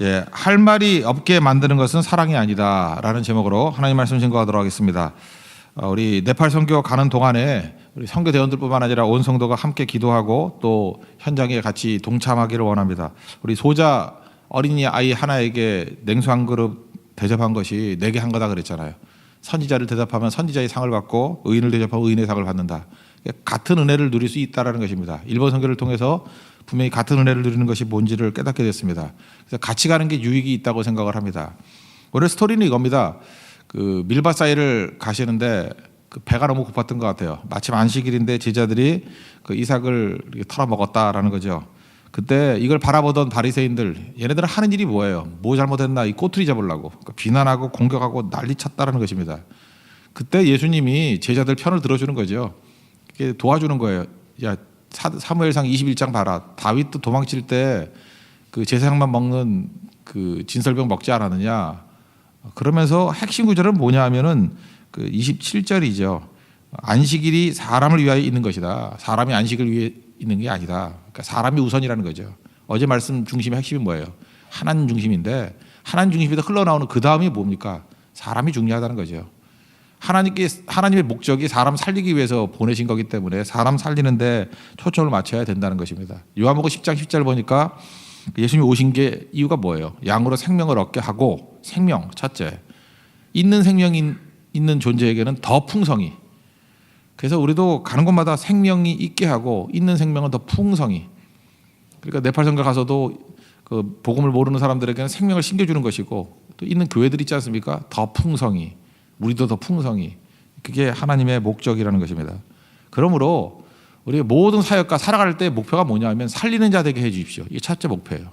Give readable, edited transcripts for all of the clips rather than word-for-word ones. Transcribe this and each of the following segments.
예, 할 말이 없게 만드는 것은 사랑이 아니다라는 제목으로 하나님 말씀 증거하도록 하겠습니다. 우리 네팔 선교 가는 동안에 우리 선교 대원들뿐만 아니라 온 성도가 함께 기도하고 또 현장에 같이 동참하기를 원합니다. 우리 소자 어린이 아이 하나에게 냉수 한 그릇 대접한 것이 내게 한 거다 그랬잖아요. 선지자를 대접하면 선지자의 상을 받고 의인을 대접하면 의인의 상을 받는다. 같은 은혜를 누릴 수 있다라는 것입니다. 일본 선교를 통해서 분명히 같은 은혜를 누리는 것이 뭔지를 깨닫게 됐습니다. 그래서 같이 가는 게 유익이 있다고 생각을 합니다. 오늘 스토리는 이겁니다. 그 밀바사이를 가시는데 그 배가 너무 고팠던 것 같아요. 마침 안식일인데 제자들이 그 이삭을 털어 먹었다라는 거죠. 그때 이걸 바라보던 바리새인들, 얘네들은 하는 일이 뭐예요? 뭐 잘못했나? 이 꼬투리 잡으려고 비난하고 공격하고 난리쳤다라는 것입니다. 그때 예수님이 제자들 편을 들어주는 거죠. 도와주는 거예요. 야, 사무엘상 21장 봐라. 다윗도 도망칠 때 그 제사장만 먹는 그 진설병 먹지 않았느냐. 그러면서 핵심 구절은 뭐냐 하면은 그 27절이죠. 안식일이 사람을 위하여 있는 것이다. 사람이 안식을 위해 있는 게 아니다. 그러니까 사람이 우선이라는 거죠. 어제 말씀 중심의 핵심이 뭐예요? 하나님 중심인데 하나님 중심에서 흘러나오는 그 다음이 뭡니까? 사람이 중요하다는 거죠. 하나님의 목적이 사람 살리기 위해서 보내신 거기 때문에 사람 살리는데 초점을 맞춰야 된다는 것입니다. 요한복음 10장 10절 보니까 예수님이 오신 게 이유가 뭐예요? 양으로 생명을 얻게 하고 생명 첫째 있는 생명이 있는 존재에게는 더 풍성히 그래서 우리도 가는 곳마다 생명이 있게 하고 있는 생명은 더 풍성히 그러니까 네팔 선교 가서도 그 복음을 모르는 사람들에게는 생명을 심겨주는 것이고 또 있는 교회들 있지 않습니까? 더 풍성히 우리도 더 풍성히 그게 하나님의 목적이라는 것입니다. 그러므로 우리 모든 사역과 살아갈 때 목표가 뭐냐 하면 살리는 자 되게 해 주십시오. 이게 첫째 목표예요.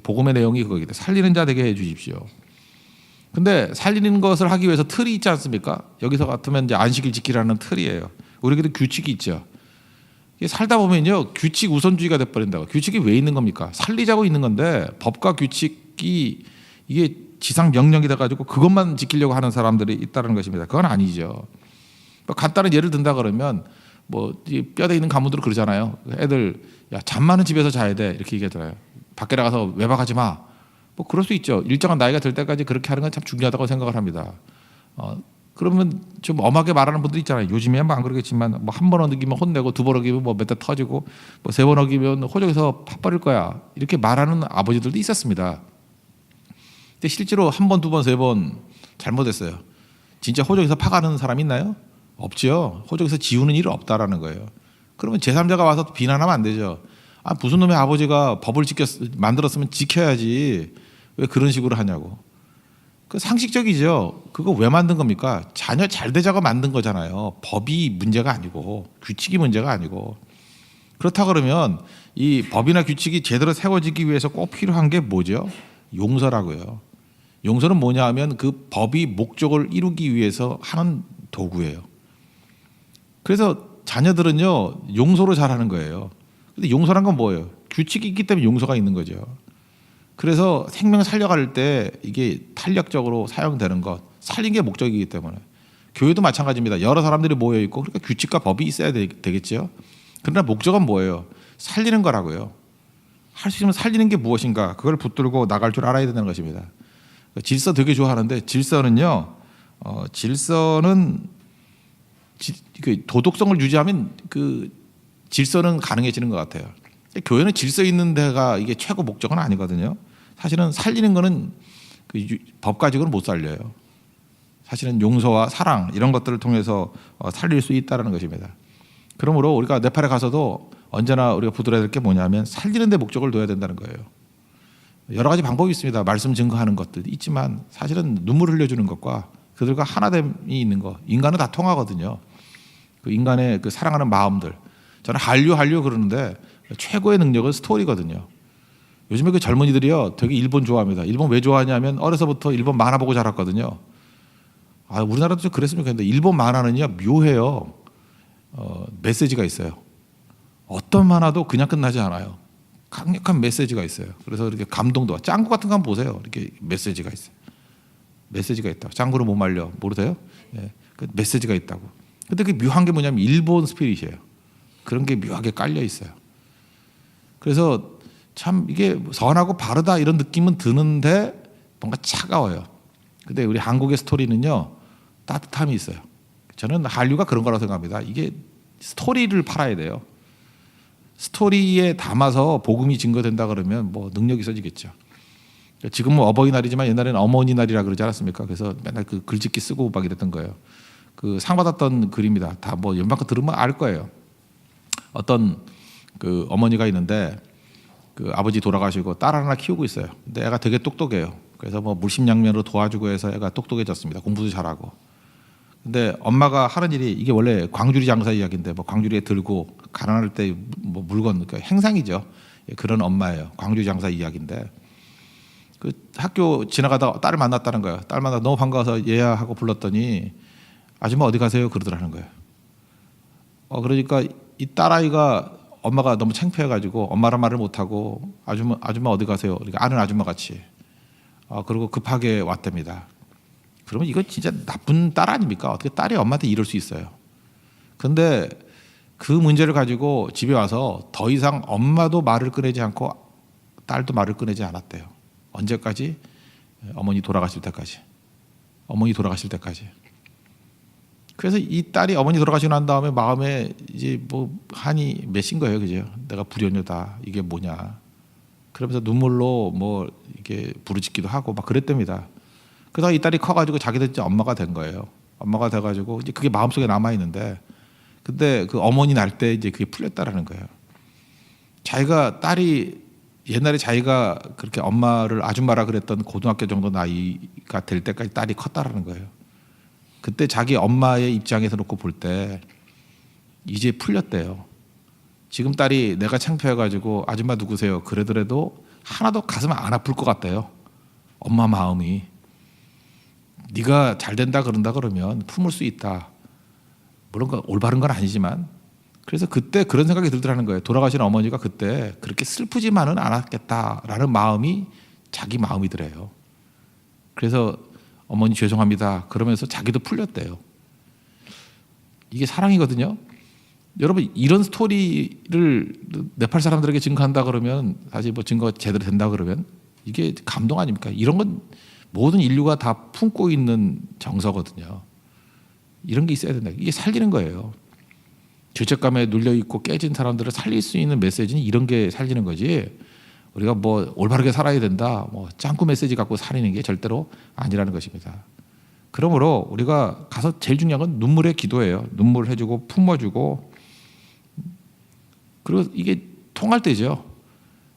복음의 내용이 그거기 때문에 살리는 자 되게 해 주십시오. 근데 살리는 것을 하기 위해서 틀이 있지 않습니까? 여기서 같으면 이제 안식일 지키라는 틀이에요. 우리에게도 규칙이 있죠. 살다 보면요 규칙 우선주의가 돼버린다고. 규칙이 왜 있는 겁니까? 살리자고 있는 건데 법과 규칙이 이게 지상 명령이 돼가지고 그것만 지키려고 하는 사람들이 있다는 것입니다. 그건 아니죠. 간단한 예를 든다 그러면 뭐 뼈대 있는 가문들은 그러잖아요. 애들 야 잠만은 집에서 자야 돼 이렇게 얘기하잖아요. 밖에 나가서 외박하지 마. 뭐 그럴 수 있죠. 일정한 나이가 될 때까지 그렇게 하는 건 참 중요하다고 생각을 합니다. 그러면 좀 엄하게 말하는 분들 있잖아요. 요즘에야 뭐 안 그러겠지만 뭐 한 번 어기면 혼내고 두 번 어기면 뭐 몇 대 터지고 뭐 세 번 어기면 호적에서 파 버릴 거야 이렇게 말하는 아버지들도 있었습니다. 근데 실제로 한 번, 두 번, 세 번 잘못했어요. 진짜 호적에서 파가는 사람 있나요? 없죠. 호적에서 지우는 일은 없다라는 거예요. 그러면 제3자가 와서 비난하면 안 되죠. 아, 무슨 놈의 아버지가 법을 만들었으면 지켜야지 왜 그런 식으로 하냐고. 그 상식적이죠. 그거 왜 만든 겁니까? 자녀 잘 되자고 만든 거잖아요. 법이 문제가 아니고 규칙이 문제가 아니고. 그렇다 그러면 이 법이나 규칙이 제대로 세워지기 위해서 꼭 필요한 게 뭐죠? 용서라고요. 용서는 뭐냐 하면 그 법이 목적을 이루기 위해서 하는 도구예요. 그래서 자녀들은요 용서로 잘하는 거예요. 근데 용서란 건 뭐예요? 규칙이 있기 때문에 용서가 있는 거죠. 그래서 생명 살려갈 때 이게 탄력적으로 사용되는 것, 살린 게 목적이기 때문에. 교회도 마찬가지입니다. 여러 사람들이 모여 있고 그러니까 규칙과 법이 있어야 되겠죠. 그러나 목적은 뭐예요? 살리는 거라고요. 할 수 있으면 살리는 게 무엇인가 그걸 붙들고 나갈 줄 알아야 되는 것입니다. 질서 되게 좋아하는데 질서는요. 질서는 도덕성을 유지하면 그 질서는 가능해지는 것 같아요. 교회는 질서 있는 데가 이게 최고 목적은 아니거든요. 사실은 살리는 거는 그 법 가지고는 못 살려요. 사실은 용서와 사랑 이런 것들을 통해서 살릴 수 있다는 것입니다. 그러므로 우리가 네팔에 가서도 언제나 우리가 붙들어야 될 게 뭐냐면 살리는 데 목적을 둬야 된다는 거예요. 여러 가지 방법이 있습니다. 말씀 증거하는 것들이 있지만 사실은 눈물 흘려주는 것과 그들과 하나됨이 있는 것. 인간은 다 통하거든요. 그 인간의 그 사랑하는 마음들. 저는 한류 그러는데 최고의 능력은 스토리거든요. 요즘에 그 젊은이들이요 되게 일본 좋아합니다. 일본 왜 좋아하냐면 어려서부터 일본 만화 보고 자랐거든요. 아, 우리나라도 좀 그랬으면 좋겠는데 일본 만화는요 묘해요. 메시지가 있어요. 어떤 만화도 그냥 끝나지 않아요. 강력한 메시지가 있어요. 그래서 이렇게 감동도 짱구 같은 거 한번 보세요. 이렇게 메시지가 있어요. 메시지가 있다고. 짱구를 못 말려 모르세요? 예, 그 메시지가 있다고. 근데 그 묘한 게 뭐냐면 일본 스피릿이에요. 그런 게 묘하게 깔려 있어요. 그래서 참 이게 선하고 바르다 이런 느낌은 드는데 뭔가 차가워요. 근데 우리 한국의 스토리는요 따뜻함이 있어요. 저는 한류가 그런 거라고 생각합니다. 이게 스토리를 팔아야 돼요. 스토리에 담아서 복음이 증거된다 그러면 뭐 능력이 있어지겠죠. 지금 뭐 어버이날이지만 옛날에는 어머니날이라 그러지 않았습니까? 그래서 맨날 그 글짓기 쓰고 막 이랬던 거예요. 그 상 받았던 글입니다. 다 뭐 연방껏 들으면 알 거예요. 어떤 그 어머니가 있는데 그 아버지 돌아가시고 딸 하나 키우고 있어요. 근데 애가 되게 똑똑해요. 그래서 뭐 물심양면으로 도와주고 해서 애가 똑똑해졌습니다. 공부도 잘하고. 근데 엄마가 하는 일이 이게 원래 광주리 장사 이야기인데 뭐 광주리에 들고 가난할 때 뭐 물건 그러니까 행상이죠. 그런 엄마예요. 광주리 장사 이야기인데 그 학교 지나가다가 딸을 만났다는 거예요. 딸 만나 너무 반가워서 얘야 하고 불렀더니 아줌마 어디 가세요? 그러더라는 거예요. 그러니까 이 딸아이가 엄마가 너무 창피해가지고 엄마란 말을 못하고 아줌마 어디 가세요? 그러니까 아는 아줌마 같이. 그리고 급하게 왔답니다. 그러면 이거 진짜 나쁜 딸 아닙니까? 어떻게 딸이 엄마한테 이럴 수 있어요? 근데 그 문제를 가지고 집에 와서 더 이상 엄마도 말을 꺼내지 않고 딸도 말을 꺼내지 않았대요. 언제까지? 어머니 돌아가실 때까지. 어머니 돌아가실 때까지. 그래서 이 딸이 어머니 돌아가시고 난 다음에 마음에 이제 뭐 한이 맺힌 거예요, 그죠? 내가 불효녀다. 이게 뭐냐? 그러면서 눈물로 뭐 이게 부르짖기도 하고 막 그랬답니다. 그러다가 이 딸이 커가지고 자기도 이제 엄마가 된 거예요. 엄마가 돼가지고 이제 그게 마음속에 남아 있는데, 근데 그 어머니 날 때 이제 그게 풀렸다라는 거예요. 자기가 딸이 옛날에 자기가 그렇게 엄마를 아줌마라 그랬던 고등학교 정도 나이가 될 때까지 딸이 컸다라는 거예요. 그때 자기 엄마의 입장에서 놓고 볼 때 이제 풀렸대요. 지금 딸이 내가 창피해가지고 아줌마 누구세요? 그러더라도 하나도 가슴 안 아플 것 같대요. 엄마 마음이. 네가 잘 된다 그런다 그러면 품을 수 있다. 물론 올바른 건 아니지만 그래서 그때 그런 생각이 들더라는 거예요. 돌아가신 어머니가 그때 그렇게 슬프지만은 않았겠다라는 마음이 자기 마음이더래요. 그래서 어머니 죄송합니다. 그러면서 자기도 풀렸대요. 이게 사랑이거든요. 여러분 이런 스토리를 네팔 사람들에게 증거한다 그러면 사실 뭐 증거가 제대로 된다 그러면 이게 감동 아닙니까? 이런 건 모든 인류가 다 품고 있는 정서거든요. 이런 게 있어야 된다. 이게 살리는 거예요. 죄책감에 눌려 있고 깨진 사람들을 살릴 수 있는 메시지는 이런 게 살리는 거지. 우리가 뭐 올바르게 살아야 된다, 뭐 짱구 메시지 갖고 살리는 게 절대로 아니라는 것입니다. 그러므로 우리가 가서 제일 중요한 건 눈물의 기도예요. 눈물을 해주고 품어주고, 그리고 이게 통할 때죠.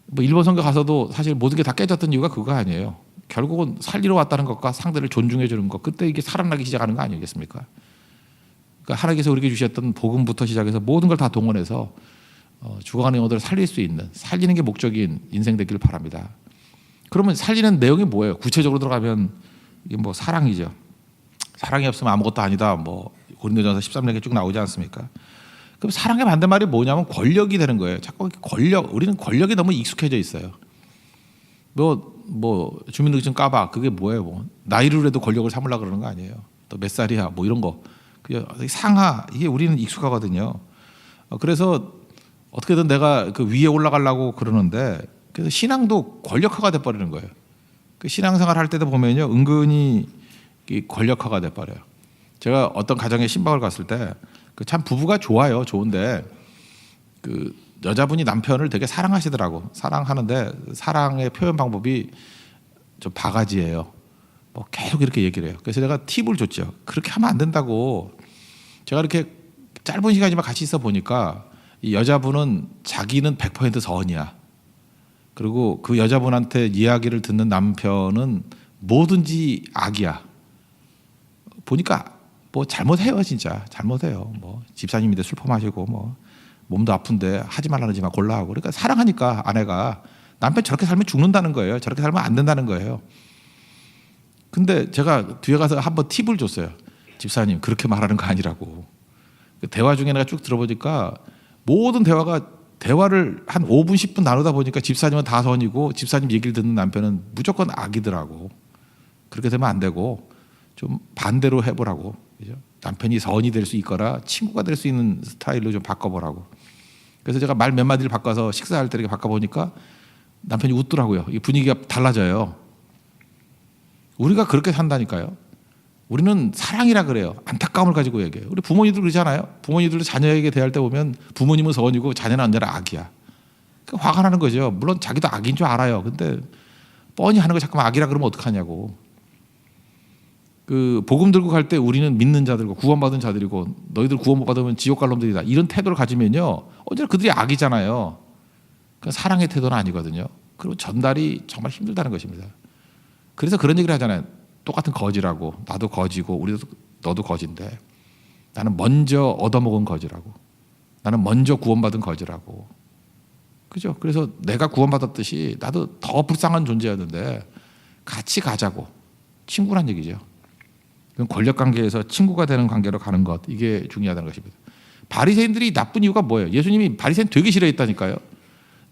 뭐 일본 선교 가서도 사실 모든 게 다 깨졌던 이유가 그거 아니에요. 결국은 살리러 왔다는 것과 상대를 존중해 주는 것, 그때 이게 살아나기 시작하는 거 아니겠습니까? 그러니까 하나님께서 우리에게 주셨던 복음부터 시작해서 모든 걸 다 동원해서 죽어가는 영혼들을 살릴 수 있는, 살리는 게 목적인 인생 되기를 바랍니다. 그러면 살리는 내용이 뭐예요? 구체적으로 들어가면 이게 뭐 사랑이죠. 사랑이 없으면 아무것도 아니다. 뭐 고린도전서 13장에 쭉 나오지 않습니까? 그럼 사랑의 반대말이 뭐냐면 권력이 되는 거예요. 자꾸 우리는 권력이 너무 익숙해져 있어요. 뭐 주민등록증 까봐. 그게 뭐예요? 뭐 나이를 해도 권력을 삼으려고 그러는 거 아니에요. 또 몇 살이야? 뭐 이런 거. 상하, 이게 우리는 익숙하거든요. 그래서 어떻게든 내가 그 위에 올라가려고 그러는데, 그래서 신앙도 권력화가 돼버리는 거예요. 그 신앙생활 할 때도 보면요, 은근히 권력화가 돼버려요. 제가 어떤 가정에 신방을 갔을 때 그 참 부부가 좋아요, 좋은데 그 여자분이 남편을 되게 사랑하시더라고. 사랑하는데 사랑의 표현 방법이 좀 바가지예요. 뭐 계속 이렇게 얘기를 해요. 그래서 제가 팁을 줬죠. 그렇게 하면 안 된다고. 제가 이렇게 짧은 시간이지만 같이 있어 보니까 이 여자분은 자기는 100% 선이야. 그리고 그 여자분한테 이야기를 듣는 남편은 뭐든지 악이야. 보니까 뭐 잘못해요, 진짜 잘못해요. 뭐 집사님인데 술 퍼마시고 뭐 몸도 아픈데 하지 말라는 지만 골라하고. 그러니까 사랑하니까 아내가 남편 저렇게 살면 죽는다는 거예요. 저렇게 살면 안 된다는 거예요. 근데 제가 뒤에 가서 한번 팁을 줬어요. 집사님 그렇게 말하는 거 아니라고. 대화 중에 내가 쭉 들어보니까 모든 대화를 한 5분 10분 나누다 보니까 집사님은 다 선이고 집사님 얘기를 듣는 남편은 무조건 악이더라고. 그렇게 되면 안 되고 좀 반대로 해보라고. 그죠? 남편이 선이 될 수 있거나 친구가 될 수 있는 스타일로 좀 바꿔보라고. 그래서 제가 말 몇 마디를 바꿔서 식사할 때 이렇게 바꿔보니까 남편이 웃더라고요. 이 분위기가 달라져요. 우리가 그렇게 산다니까요. 우리는 사랑이라 그래요. 안타까움을 가지고 얘기해요. 우리 부모님들 그러잖아요. 부모님들도 자녀에게 대할 때 보면 부모님은 선이고 자녀는 언제나 악이야. 화가 나는 거죠. 물론 자기도 악인 줄 알아요. 근데 뻔히 하는 거 자꾸만 악이라 그러면 어떡하냐고. 그 복음 들고 갈 때 우리는 믿는 자들고 구원받은 자들이고 너희들 구원 못 받으면 지옥 갈 놈들이다. 이런 태도를 가지면요. 언제나 그들이 악이잖아요. 그 사랑의 태도는 아니거든요. 그리고 전달이 정말 힘들다는 것입니다. 그래서 그런 얘기를 하잖아요. 똑같은 거지라고. 나도 거지고 너도 거지인데 나는 먼저 얻어먹은 거지라고. 나는 먼저 구원받은 거지라고. 그죠? 그래서 내가 구원받았듯이 나도 더 불쌍한 존재였는데 같이 가자고. 친구란 얘기죠. 그럼 권력관계에서 친구가 되는 관계로 가는 것, 이게 중요하다는 것입니다. 바리새인들이 나쁜 이유가 뭐예요? 예수님이 바리새인 되게 싫어했다니까요.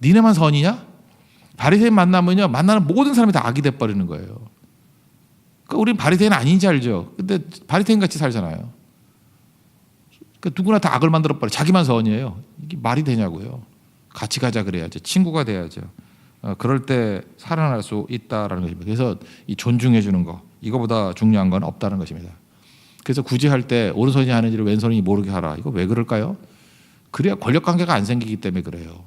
니네만 선이냐? 바리새인 만나면요, 만나는 모든 사람이 다 악이 돼버리는 거예요. 그러니까 우리는 바리새인 아닌지 알죠. 근데 바리새인 같이 살잖아요. 그러니까 누구나 다 악을 만들어버려. 자기만 선이에요. 이게 말이 되냐고요. 같이 가자 그래야죠. 친구가 돼야죠. 그럴 때 살아날 수 있다라는 것입니다. 그래서 이 존중해 주는 거, 이거보다 중요한 건 없다는 것입니다. 그래서 굳이 할 때 오른손이 하는 일을 왼손이 모르게 하라. 이거 왜 그럴까요? 그래야 권력관계가 안 생기기 때문에 그래요.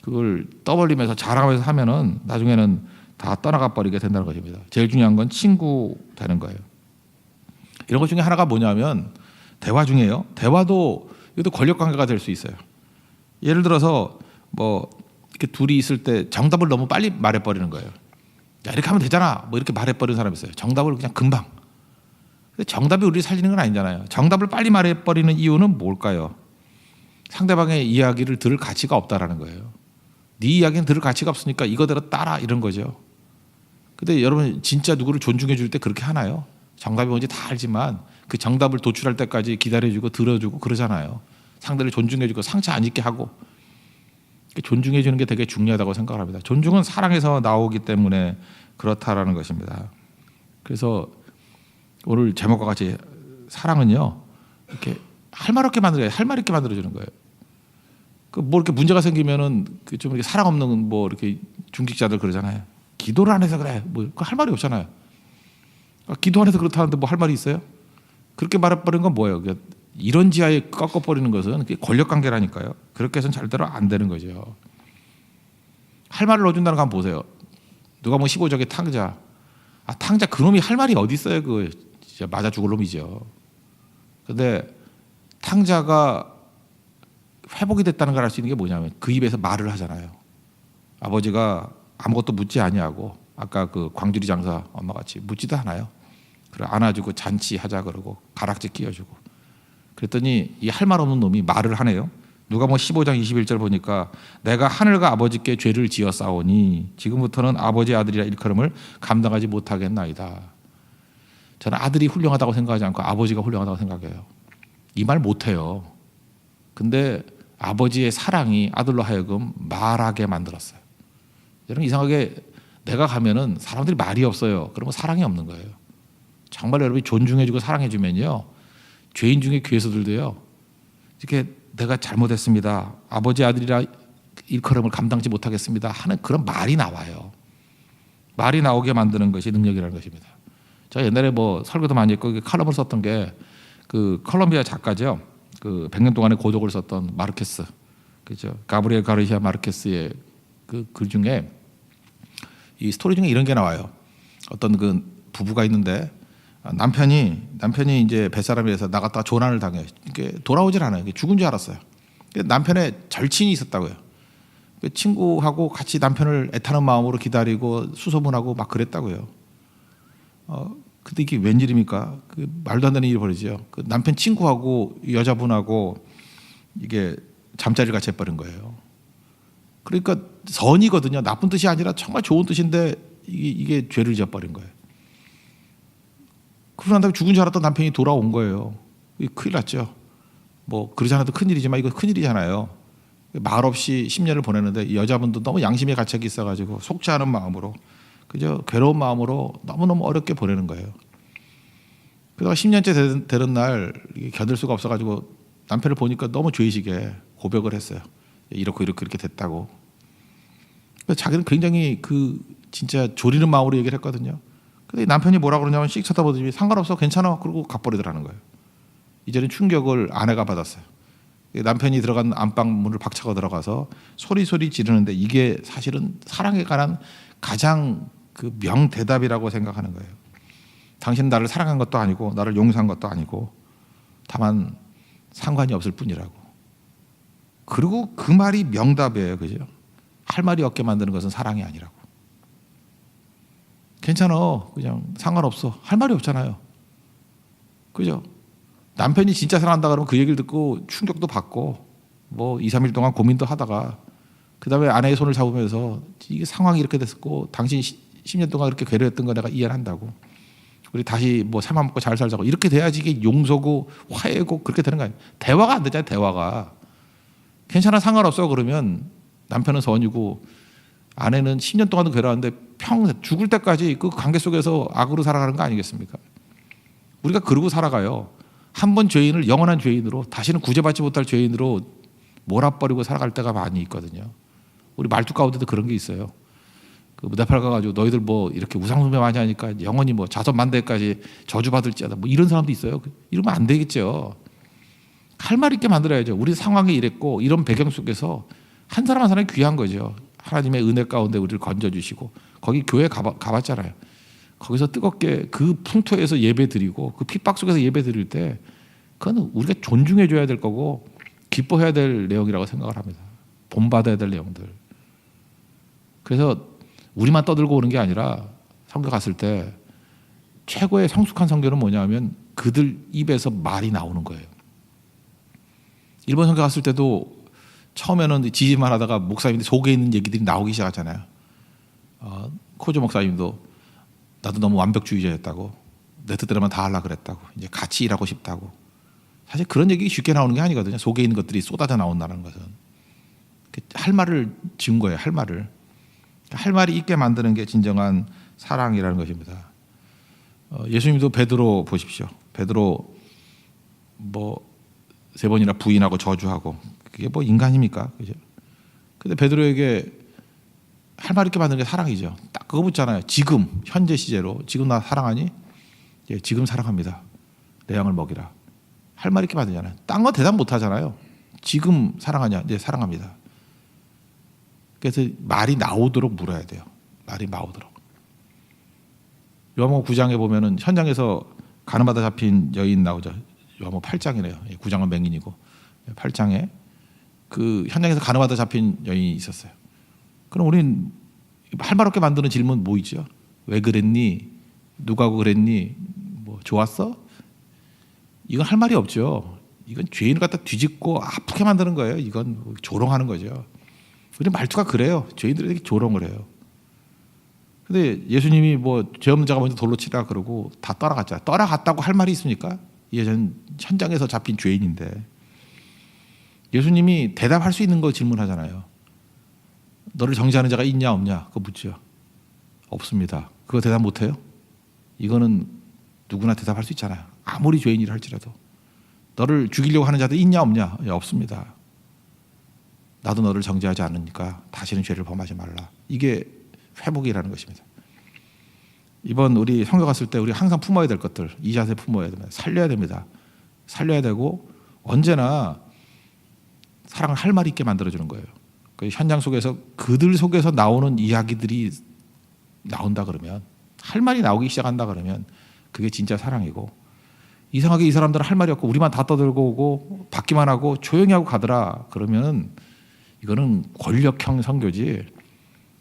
그걸 떠벌리면서 자랑하면서 하면은 나중에는 다 떠나가 버리게 된다는 것입니다. 제일 중요한 건 친구 되는 거예요. 이런 것 중에 하나가 뭐냐면 대화 중에요. 대화도 이것도 권력관계가 될 수 있어요. 예를 들어서 뭐 이렇게 둘이 있을 때 정답을 너무 빨리 말해버리는 거예요. 야, 이렇게 하면 되잖아. 뭐 이렇게 말해버리는 사람이 있어요. 정답을 그냥 금방. 근데 정답이 우리를 살리는 건 아니잖아요. 정답을 빨리 말해버리는 이유는 뭘까요? 상대방의 이야기를 들을 가치가 없다라는 거예요. 네 이야기는 들을 가치가 없으니까 이거대로 따라 이런 거죠. 근데 여러분 진짜 누구를 존중해 줄 때 그렇게 하나요? 정답이 뭔지 다 알지만 그 정답을 도출할 때까지 기다려주고 들어주고 그러잖아요. 상대를 존중해주고 상처 안 입게 하고. 존중해 주는 게 되게 중요하다고 생각을 합니다. 존중은 사랑에서 나오기 때문에 그렇다라는 것입니다. 그래서 오늘 제목과 같이 사랑은요, 이렇게 할 말 없게 만들어요. 할 말 있게 만들어주는 거예요. 그 뭐 이렇게 문제가 생기면은 좀 이렇게 사랑 없는 뭐 이렇게 중직자들 그러잖아요. 기도를 안 해서 그래. 뭐 할 말이 없잖아요. 기도 안 해서 그렇다는데 뭐 할 말이 있어요? 그렇게 말해버리는 건 뭐예요? 이런 지하에 꺾어버리는 것은 권력관계라니까요. 그렇게 해서는 절대로 안 되는 거죠. 할 말을 넣어준다는 거 한번 보세요. 누가 뭐 15적의 탕자. 탕자 그놈이 할 말이 어디 있어요. 그 진짜 맞아 죽을 놈이죠. 근데 탕자가 회복이 됐다는 걸 알 수 있는 게 뭐냐면 그 입에서 말을 하잖아요. 아버지가 아무것도 묻지 아니하고 아까 그 광주리 장사 엄마같이 묻지도 않아요. 그래 안아주고 잔치하자 그러고 가락지 끼워주고 그랬더니 이 할 말 없는 놈이 말을 하네요. 누가 뭐 15장 21절 보니까 내가 하늘과 아버지께 죄를 지어 싸우니 지금부터는 아버지 아들이라 일컬음을 감당하지 못하겠나이다. 저는 아들이 훌륭하다고 생각하지 않고 아버지가 훌륭하다고 생각해요. 이 말 못해요. 근데 아버지의 사랑이 아들로 하여금 말하게 만들었어요. 여러분 이상하게 내가 가면은 사람들이 말이 없어요. 그러면 사랑이 없는 거예요. 정말 여러분이 존중해주고 사랑해주면요. 죄인 중에 괴수들도요. 이렇게 내가 잘못했습니다. 아버지 아들이라 일컬음을 감당치 못하겠습니다. 하는 그런 말이 나와요. 말이 나오게 만드는 것이 능력이라는 것입니다. 제가 옛날에 뭐 설교도 많이 했고 칼럼을 썼던 게 그 콜롬비아 작가죠. 그 100년 동안의 고독을 썼던 마르케스, 그죠? 가브리엘 가르시아 마르케스의 그 글 중에 이 스토리 중에 이런 게 나와요. 어떤 그 부부가 있는데 남편이 이제 뱃사람이라서 나갔다가 조난을 당해요. 이게 돌아오질 않아요. 죽은 줄 알았어요. 남편의 절친이 있었다고요. 친구하고 같이 남편을 애타는 마음으로 기다리고 수소문하고 막 그랬다고요. 근데 이게 웬일입니까? 그 말도 안 되는 일이 벌어지죠. 그 남편 친구하고 여자분하고 이게 잠자리를 같이 해버린 거예요. 그러니까 선이거든요. 나쁜 뜻이 아니라 정말 좋은 뜻인데 이게 죄를 지어버린 거예요. 그러고 난 다음에 죽은 줄 알았던 남편이 돌아온 거예요. 큰일 났죠. 뭐 그러지 않아도 큰일이지만 이거 큰일이잖아요. 말 없이 10년을 보내는데 이 여자분도 너무 양심의 가책이 있어가지고 속지 않은 마음으로 그저 괴로운 마음으로 너무너무 어렵게 보내는 거예요. 그러다가 10년째 되는 날 견딜 수가 없어가지고 남편을 보니까 너무 죄의식에 고백을 했어요. 이렇게 됐다고. 자기는 굉장히 그 진짜 조리는 마음으로 얘기를 했거든요. 근데 남편이 뭐라 그러냐면 씩 쳐다보더니 상관없어 괜찮아 그러고 가버리더라는 거예요. 이제는 충격을 아내가 받았어요. 남편이 들어간 안방 문을 박차고 들어가서 소리 지르는데 이게 사실은 사랑에 관한 가장 그 명대답이라고 생각하는 거예요. 당신은 나를 사랑한 것도 아니고 나를 용서한 것도 아니고 다만 상관이 없을 뿐이라고. 그리고 그 말이 명답이에요. 그죠? 할 말이 없게 만드는 것은 사랑이 아니라고. 괜찮아. 그냥 상관없어. 할 말이 없잖아요. 그죠? 남편이 진짜 사랑한다 그러면 그 얘기를 듣고 충격도 받고 뭐 2, 3일 동안 고민도 하다가 그다음에 아내의 손을 잡으면서 이게 상황이 이렇게 됐었고 당신이 10년 동안 그렇게 괴로웠던 거 내가 이해를 한다고. 우리 다시 뭐 삶아 먹고 잘 살자고. 이렇게 돼야지 이게 용서고 화해고 그렇게 되는 거 아니에요. 대화가 안 되잖아요. 대화가. 괜찮아 상관없어 그러면 남편은 선이고 아내는 10년 동안도 괴로웠는데 평생 죽을 때까지 그 관계 속에서 악으로 살아가는 거 아니겠습니까? 우리가 그러고 살아가요. 한 번 죄인을 영원한 죄인으로 다시는 구제받지 못할 죄인으로 몰아버리고 살아갈 때가 많이 있거든요. 우리 말투 가운데도 그런 게 있어요. 그 네팔 가가지고 너희들 뭐 이렇게 우상숭배 많이 하니까 영원히 뭐 자손만대까지 저주받을지어다 뭐 이런 사람도 있어요. 이러면 안 되겠죠. 할 말 있게 만들어야죠. 우리 상황이 이랬고 이런 배경 속에서 한 사람 한 사람이 귀한 거죠. 하나님의 은혜 가운데 우리를 건져주시고 거기 교회 가봤잖아요. 거기서 뜨겁게 그 풍토에서 예배 드리고 그 핍박 속에서 예배 드릴 때 그건 우리가 존중해 줘야 될 거고 기뻐해야 될 내용이라고 생각을 합니다. 본받아야 될 내용들. 그래서 우리만 떠들고 오는 게 아니라 선교 갔을 때 최고의 성숙한 선교는 뭐냐면 그들 입에서 말이 나오는 거예요. 일본 선교 갔을 때도 처음에는 지지만 하다가 목사님들 속에 있는 얘기들이 나오기 시작하잖아요. 코조 목사님도 나도 너무 완벽주의자였다고 내 뜻대로만 다 하려고 그랬다고 이제 같이 일하고 싶다고. 사실 그런 얘기 쉽게 나오는 게 아니거든요. 속에 있는 것들이 쏟아져 나온다는 것은. 할 말을 지은 거예요. 할 말이 있게 만드는 게 진정한 사랑이라는 것입니다. 예수님도 베드로 보십시오. 베드로 뭐 3번이나 부인하고 저주하고 그게 뭐 인간입니까? 그죠? 근데 베드로에게 할 말 있게 만드는 게 사랑이죠. 딱 그거 묻잖아요. 지금 현재 시제로 지금 나 사랑하니? 예, 지금 사랑합니다. 내 양을 먹이라. 할 말 있게 만들잖아요. 딴 거 대답 못 하잖아요. 지금 사랑하냐? 네, 사랑합니다. 그래서 말이 나오도록 물어야 돼요. 말이 나오도록. 요한복음 9장에 보면은 현장에서 가늠하다 잡힌 여인 나오죠. 요한복음 8장이네요. 9장은 맹인이고 8장에 그 현장에서 가늠하다 잡힌 여인이 있었어요. 그럼 우리는 할 말 없게 만드는 질문 뭐 있죠? 왜 그랬니? 누가 하고 그랬니? 뭐 좋았어? 이건 할 말이 없죠. 이건 죄인을 갖다 뒤집고 아프게 만드는 거예요. 이건 조롱하는 거죠. 우리 말투가 그래요. 죄인들에게 조롱을 해요. 근데 예수님이 뭐 죄 없는 자가 먼저 돌로 치라 그러고 다 떠나갔잖아요. 떠나갔다고 할 말이 있습니까? 예전 현장에서 잡힌 죄인인데 예수님이 대답할 수 있는 거 질문하잖아요. 너를 정죄하는 자가 있냐 없냐 그거 묻죠. 없습니다. 그거 대답 못해요? 이거는 누구나 대답할 수 있잖아요. 아무리 죄인이라 할지라도. 너를 죽이려고 하는 자들 있냐 없냐? 예, 없습니다. 나도 너를 정죄하지 않으니까 다시는 죄를 범하지 말라. 이게 회복이라는 것입니다. 이번 우리 선교 갔을 때 우리 항상 품어야 될 것들 이 자세 품어야 됩니다. 살려야 됩니다. 살려야 되고 언제나 사랑을 할 말이 있게 만들어주는 거예요. 그 현장 속에서 그들 속에서 나오는 이야기들이 나온다 그러면 할 말이 나오기 시작한다 그러면 그게 진짜 사랑이고 이상하게 이 사람들은 할 말이 없고 우리만 다 떠들고 오고 받기만 하고 조용히 하고 가더라 그러면 이거는 권력형 선교지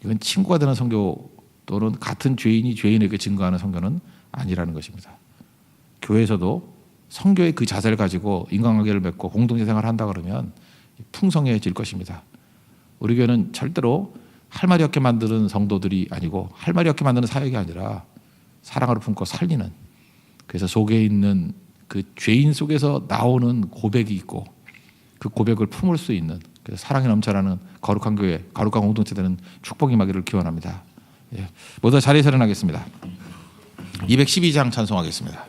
이건 친구가 되는 선교 또는 같은 죄인이 죄인에게 증거하는 선교는 아니라는 것입니다. 교회에서도 선교의 그 자세를 가지고 인간관계를 맺고 공동체 생활을 한다 그러면 풍성해질 것입니다. 우리 교회는 절대로 할 말이 없게 만드는 성도들이 아니고 할 말이 없게 만드는 사역이 아니라 사랑으로 품고 살리는 그래서 속에 있는 그 죄인 속에서 나오는 고백이 있고 그 고백을 품을 수 있는 그래서 사랑이 넘쳐나는 거룩한 교회, 거룩한 공동체 되는 축복이 임하기를 기원합니다. 예. 모두 자리에서 일어나겠습니다. 212장 찬송하겠습니다.